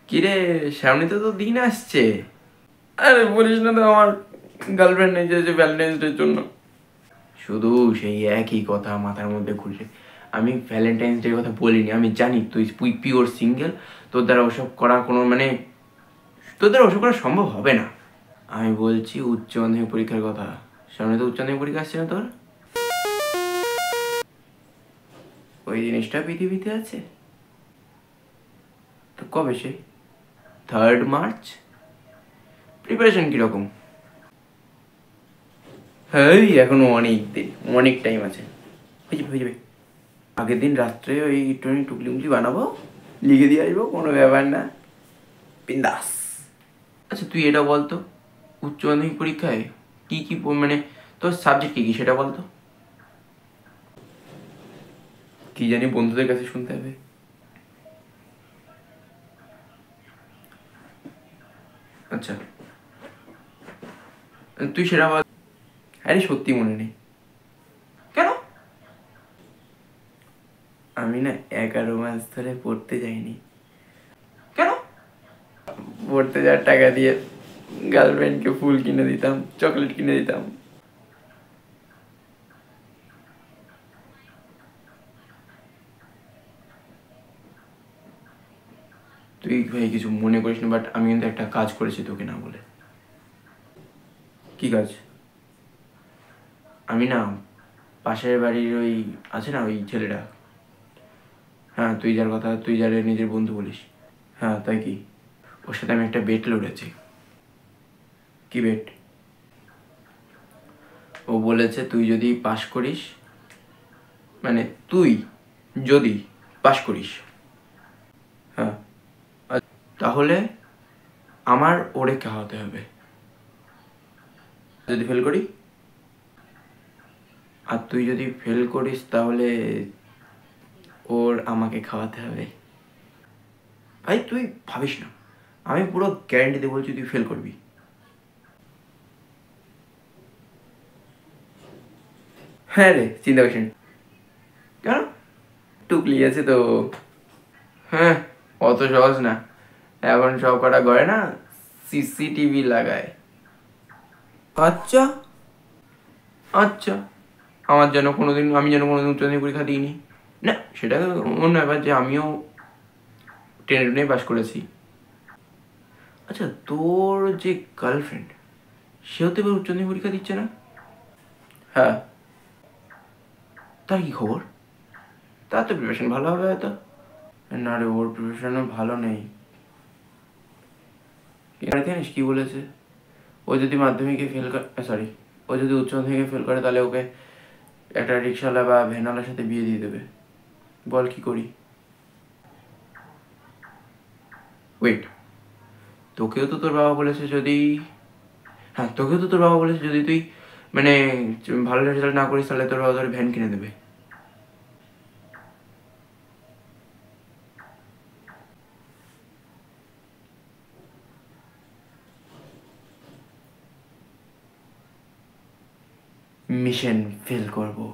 কিরে, সামনে তো দিন আসছে। আরে বলিস না তো, আমার গার্লফ্রেন্ড নেই যে ভ্যালেন্টাইন্স ডের জন্য। শুধু সেই একই কথা মাথার মধ্যে ঘুরছে। আমি ভ্যালেন্টাইন্স ডের কথা বলিনি, আমি জানি তুই পিওর সিঙ্গেল, তোর দ্বারা ওসব করা কোনো তোর দ্বারা ওসব করা সম্ভব হবে না। আমি বলছি উচ্চ মাধ্যমিক পরীক্ষার কথা। সামনে তো উচ্চ মাধ্যমিক পরীক্ষা আসছে না তোর? ওই জিনিসটা পৃথিবীতে আছে তো কবে সে? 3 মার্চ। প্রিপারেশন কীরকম? হ্যাঁ, এখনো অনেক দিন, অনেক টাইম আছে। হয়ে যাবে। আগের দিন রাত্রে ওই একটুখানি টুকলি মুকলি বানাবো, লিখে দিয়ে আসবো, কোনো ব্যাপার না, বিন্দাস। আচ্ছা তুই এটা বলতো, উচ্চ মাধ্যমিক পরীক্ষায় কী কী তোর সাবজেক্ট কী কী সেটা বলতো। কি জানি, বন্ধুদের কাছে শুনতে হবে। আচ্ছা তুই সেটা বল। আরে সত্যি মনে নেই কেন? আমি না 11 মাস ধরে পড়তে যাইনি। কেন? পড়তে যাওয়ার টাকা দিয়ে গার্লফ্রেন্ডকে ফুল কিনে দিতাম, চকলেট কিনে দিতাম। তুই ভাই কিছু মনে করিস না, বাট আমি কিন্তু একটা কাজ করেছি তোকে না বলে। কি কাজ? আমি না পাশের বাড়ির ওই আছে না ওই ছেলেটা, হ্যাঁ তুই যারে নিজের বন্ধু বলিস, হ্যাঁ তাই কি, ওর সাথে আমি একটা বেট লড়েছি। কি বেট? ও বলেছে তুই যদি পাশ করিস, মানে তুই যদি পাশ করিস, হ্যাঁ, তাহলে আমার ওরে খাওয়াতে হবে। যদি ফেল করি, আর তুই যদি ফেল করিস তাহলে ওর আমাকে খাওয়াতে হবে। ভাই তুই ভাবিস না, আমি পুরো গ্যারান্টি দিয়ে বলছি তুই ফেল করবি। হ্যাঁ রে, চিন্তা করিস না। কেন? টুকলি আছে তো। হ্যাঁ, অত সহজ না। এখন সব কটা ঘরে না সিসিটিভি লাগায়। আচ্ছা আচ্ছা, আমি যেন কোনোদিন উচ্চ মাধ্যমিক পরীক্ষা দিইনি না, সেটা অন্য ব্যাপার যে আমিও টেনে টুনে পাস করেছি। আচ্ছা তোর যে গার্লফ্রেন্ড, সেও তো এবার উচ্চ মাধ্যমিক পরীক্ষা দিচ্ছে না? হ্যাঁ। তার কি খবর? তার তো প্রিপারেশন ভালো হবে হয়তো। না রে, ওর প্রিপারেশনও ভালো নেই। জানিস কি বলেছে? ও যদি মাধ্যমিকে ফেল করে, সরি, ও যদি উচ্চ মাধ্যমিকে ফেল করে তাহলে ওকে একটা রিক্সাওয়ালা বা ভ্যানওয়ালার সাথে বিয়ে দিয়ে দেবে। বল কি করি? ওয়েট, তোকেও তো তোর বাবা বলেছে যদি, হ্যাঁ তোকেও তো তোর বাবা বলেছে যদি তুই মানে ভালো রেজাল্ট না করিস তাহলে তোর বাবা তোর ভ্যান কিনে দেবে। মিশন ফেল করবো।